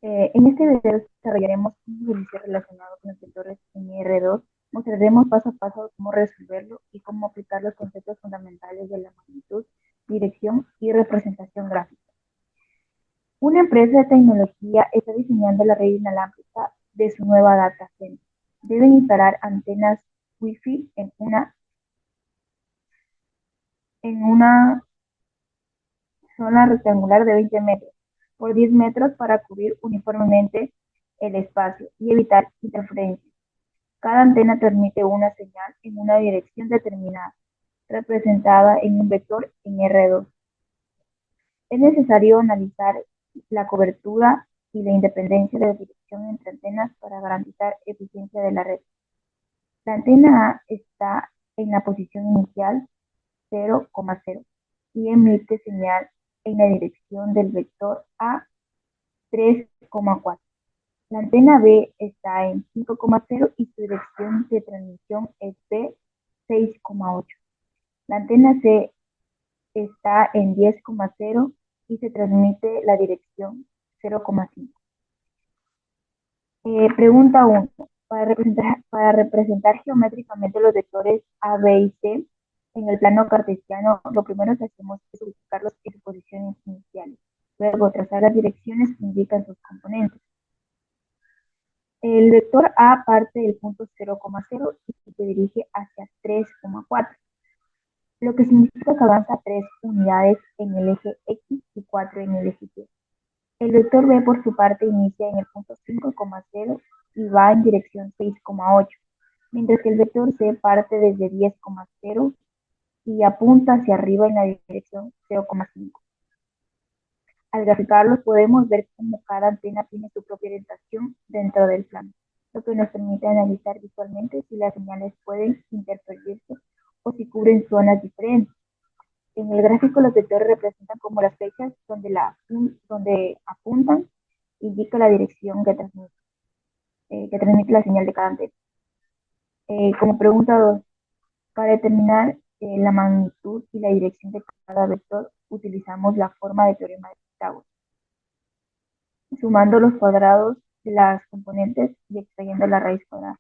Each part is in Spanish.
En este video desarrollaremos un ejercicio relacionado con los vectores en R2. Mostraremos paso a paso cómo resolverlo y cómo aplicar los conceptos fundamentales de la magnitud, dirección y representación gráfica. Una empresa de tecnología está diseñando la red inalámbrica de su nueva data center. Deben instalar antenas Wi-Fi en una zona rectangular de 20 metros por 10 metros para cubrir uniformemente el espacio y evitar interferencias. Cada antena transmite una señal en una dirección determinada, representada en un vector en R2. Es necesario analizar la cobertura y la independencia de la dirección entre antenas para garantizar eficiencia de la red. La antena A está en la posición inicial 0,0 y emite señal en la dirección del vector A 3,4. La antena B está en 5,0 y su dirección de transmisión es B 6,8. La antena C está en 10,0 y se transmite la dirección 0,5. Pregunta 1. Para representar geométricamente los vectores A, B y C en el plano cartesiano, lo primero que hacemos es ubicarlos en sus posiciones iniciales. Luego, trazar las direcciones que indican sus componentes. El vector A parte del punto 0,0 y se dirige hacia 3,4, lo que significa que avanza 3 unidades en el eje X y 4 en el eje Y. El vector B, por su parte, inicia en el punto 5,0 y va en dirección 6,8, mientras que el vector C parte desde 10,0 y apunta hacia arriba en la dirección 0,5. Al graficarlos podemos ver cómo cada antena tiene su propia orientación dentro del plano, lo que nos permite analizar visualmente si las señales pueden interferirse o si cubren zonas diferentes. En el gráfico los vectores representan como las flechas donde apuntan, indica la dirección que transmite la señal de cada antena. Como pregunta 2, para determinar la magnitud y la dirección de cada vector, utilizamos la forma de teorema de Pitágoras, sumando los cuadrados de las componentes y extrayendo la raíz cuadrada.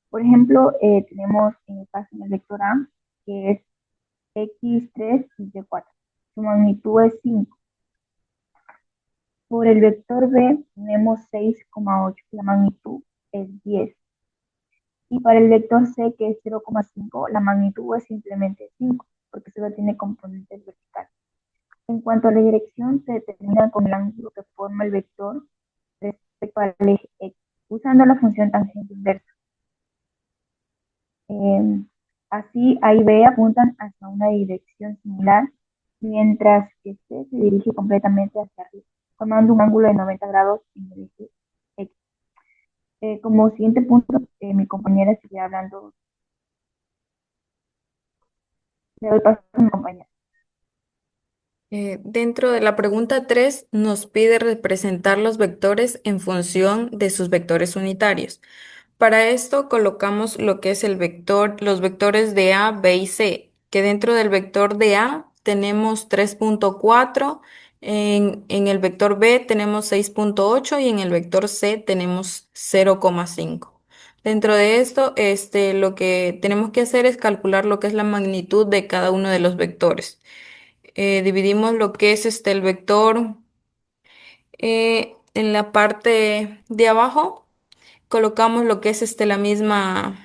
Por ejemplo, tenemos en el caso del vector A, que es x3 y y4. Su magnitud es 5. Por el vector B tenemos 6,8. La magnitud es 10. Y para el vector C, que es 0,5, la magnitud es simplemente 5, porque solo tiene componentes verticales. En cuanto a la dirección, se determina con el ángulo que forma el vector respecto al eje X, usando la función tangente inversa. Así, A y B apuntan hacia una dirección similar, mientras que C se dirige completamente hacia arriba, formando un ángulo de 90 grados en el eje X. Como siguiente punto, mi compañera sigue hablando. Le doy paso a mi compañera. Dentro de la pregunta 3 nos pide representar los vectores en función de sus vectores unitarios. Para esto colocamos lo que es el vector, los vectores de A, B y C, que dentro del vector de A tenemos 3,4, en el vector B tenemos 6,8 y en el vector C tenemos 0,5. Dentro de esto, lo que tenemos que hacer es calcular lo que es la magnitud de cada uno de los vectores. Dividimos lo que es el vector en la parte de abajo, colocamos lo que es la misma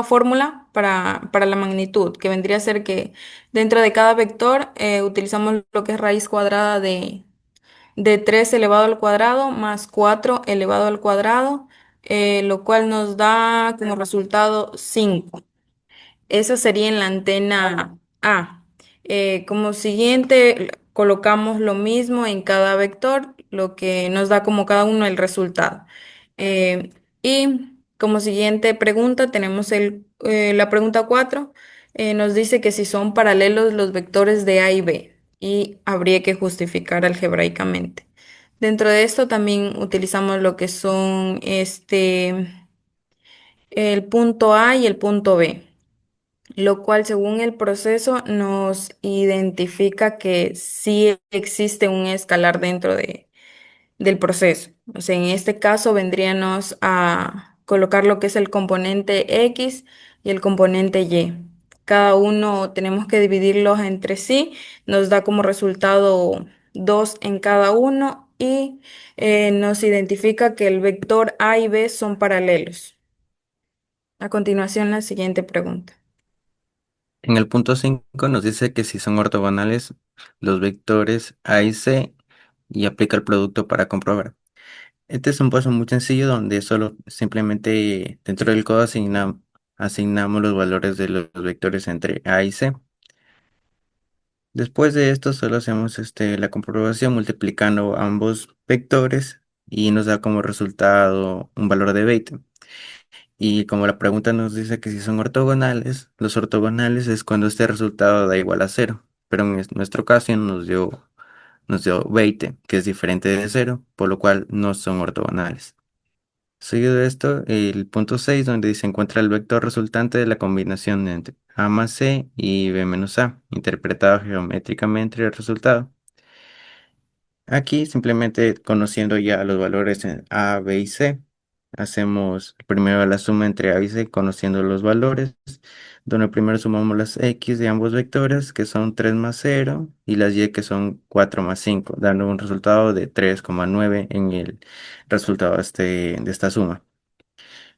fórmula para la magnitud, que vendría a ser que dentro de cada vector utilizamos lo que es raíz cuadrada de 3 elevado al cuadrado más 4 elevado al cuadrado, lo cual nos da como resultado 5. Eso sería en la antena A. Como siguiente, colocamos lo mismo en cada vector, lo que nos da como cada uno el resultado. Eh, y como siguiente pregunta, tenemos la pregunta 4. Nos dice que si son paralelos los vectores de A y B, y habría que justificar algebraicamente. Dentro de esto también utilizamos lo que son el punto A y el punto B, lo cual según el proceso nos identifica que sí existe un escalar dentro del proceso. O sea, en este caso vendríamos a colocar lo que es el componente X y el componente Y. Cada uno tenemos que dividirlos entre sí, nos da como resultado 2 en cada uno y nos identifica que el vector A y B son paralelos. A continuación, la siguiente pregunta. En el punto 5 nos dice que si son ortogonales los vectores A y C y aplica el producto para comprobar. Este es un paso muy sencillo donde solo simplemente dentro del código asignamos los valores de los vectores entre A y C. Después de esto solo hacemos la comprobación multiplicando ambos vectores y nos da como resultado un valor de 20. Y como la pregunta nos dice que si son ortogonales, los ortogonales es cuando este resultado da igual a cero, pero en nuestro caso nos dio 20, que es diferente de cero, por lo cual no son ortogonales. Seguido de esto, el punto 6 donde dice encuentra el vector resultante de la combinación entre A más C y B menos A, interpretado geométricamente el resultado. Aquí simplemente conociendo ya los valores en A, B y C, hacemos primero la suma entre A y C conociendo los valores, donde primero sumamos las X de ambos vectores que son 3 más 0 y las Y que son 4 más 5, dando un resultado de 3,9 en el resultado de esta suma.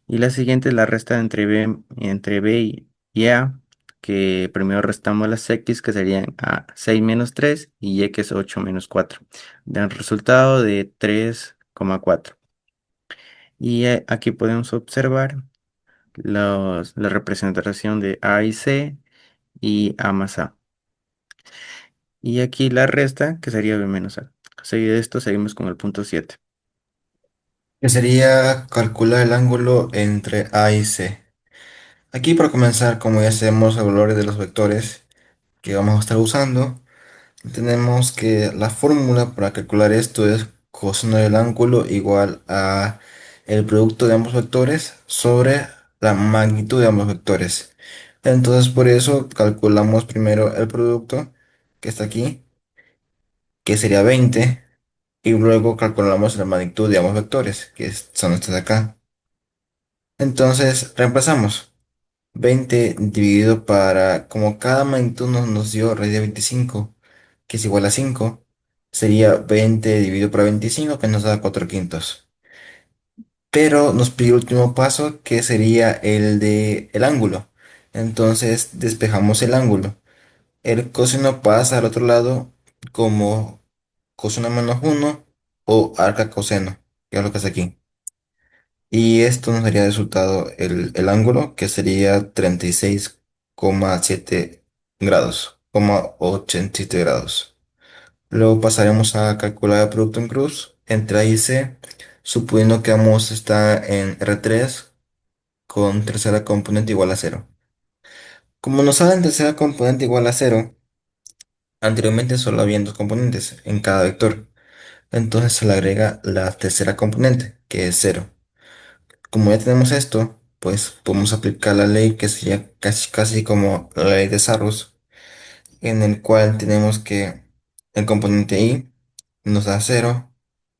Y la siguiente es la resta entre B y A, que primero restamos las X que serían A 6 menos 3 y Y que es 8 menos 4. Dan resultado de 3,4. Y aquí podemos observar la representación de A y C y A más A. Y aquí la resta que sería B menos A. Seguido de esto seguimos con el punto 7. Que sería calcular el ángulo entre A y C. Aquí para comenzar, como ya sabemos los valores de los vectores que vamos a estar usando, tenemos que la fórmula para calcular esto es coseno del ángulo igual a el producto de ambos vectores sobre la magnitud de ambos vectores. Entonces por eso calculamos primero el producto que está aquí, que sería 20, y luego calculamos la magnitud de ambos vectores, que son estos de acá. Entonces reemplazamos 20 dividido como cada magnitud nos dio raíz de 25, que es igual a 5, sería 20 dividido por 25, que nos da 4 quintos. Pero nos pide el último paso, que sería el de el ángulo. Entonces despejamos el ángulo. El coseno pasa al otro lado como coseno menos uno o arca coseno, que es lo que es aquí. Y esto nos daría resultado el ángulo, que sería 36,7 grados, 87 grados. Luego pasaremos a calcular el producto en cruz entre A y C, suponiendo que ambos están en R3 con tercera componente igual a cero. Como nos sale en tercera componente igual a cero, anteriormente solo habían dos componentes en cada vector. Entonces se le agrega la tercera componente, que es cero. Como ya tenemos esto, pues podemos aplicar la ley que sería casi, casi como la ley de Sarrus, en el cual tenemos que el componente i nos da cero,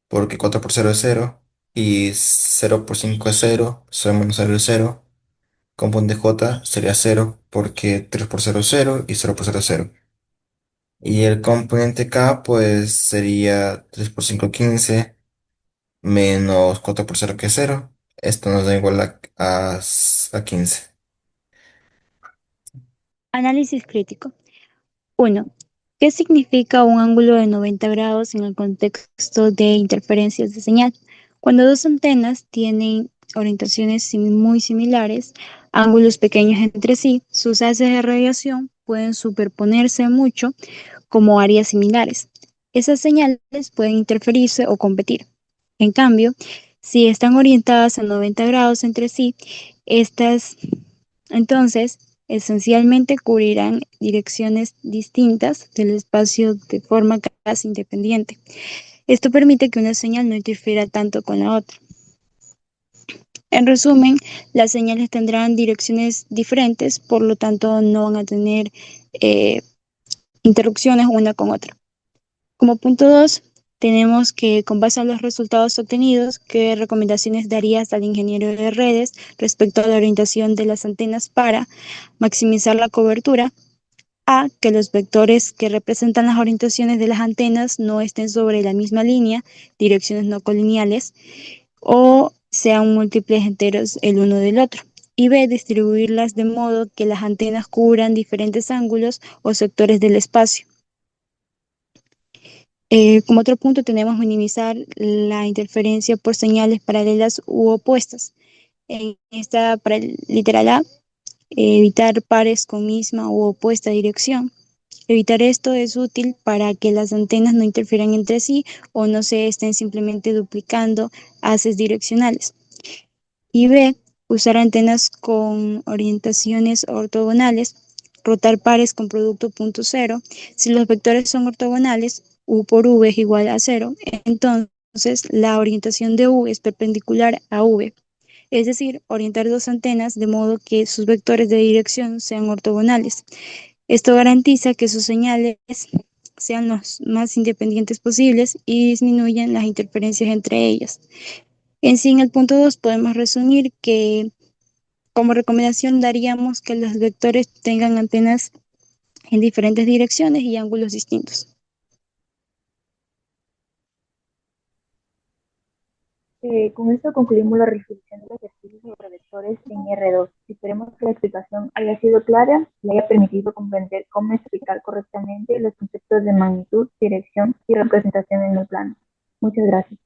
porque 4 por cero es cero, y 0 por 5 es cero, 0 menos cero es cero. Componente j sería cero, porque 3 por cero es cero, y 0 por cero es cero. Y el componente k, pues sería 3 por 5 15, menos 4 por cero que es cero. Esto nos da igual a 15. Análisis crítico. 1. ¿Qué significa un ángulo de 90 grados en el contexto de interferencias de señal? Cuando dos antenas tienen orientaciones muy similares, ángulos pequeños entre sí, sus haces de radiación pueden superponerse mucho como áreas similares. Esas señales pueden interferirse o competir. En cambio, si están orientadas a 90 grados entre sí, estas entonces esencialmente cubrirán direcciones distintas del espacio de forma casi independiente. Esto permite que una señal no interfiera tanto con la otra. En resumen, las señales tendrán direcciones diferentes, por lo tanto no van a tener interrupciones una con otra. Como punto 2, tenemos que, con base a los resultados obtenidos, qué recomendaciones darías al ingeniero de redes respecto a la orientación de las antenas para maximizar la cobertura. A, que los vectores que representan las orientaciones de las antenas no estén sobre la misma línea, direcciones no colineales, o sean múltiples enteros el uno del otro. Y B, distribuirlas de modo que las antenas cubran diferentes ángulos o sectores del espacio. Como otro punto tenemos minimizar la interferencia por señales paralelas u opuestas. En esta, para el literal A, evitar pares con misma u opuesta dirección. Evitar esto es útil para que las antenas no interfieran entre sí o no se estén simplemente duplicando haces direccionales. Y B, usar antenas con orientaciones ortogonales, rotar pares con producto punto cero. Si los vectores son ortogonales, U por V es igual a 0, entonces la orientación de U es perpendicular a V. Es decir, orientar dos antenas de modo que sus vectores de dirección sean ortogonales. Esto garantiza que sus señales sean los más independientes posibles y disminuyan las interferencias entre ellas. En sí, en el punto 2 podemos resumir que como recomendación daríamos que los vectores tengan antenas en diferentes direcciones y ángulos distintos. Con esto concluimos la resolución de los ejercicios sobre vectores en R2. Esperemos que la explicación haya sido clara y haya permitido comprender cómo explicar correctamente los conceptos de magnitud, dirección y representación en el plano. Muchas gracias.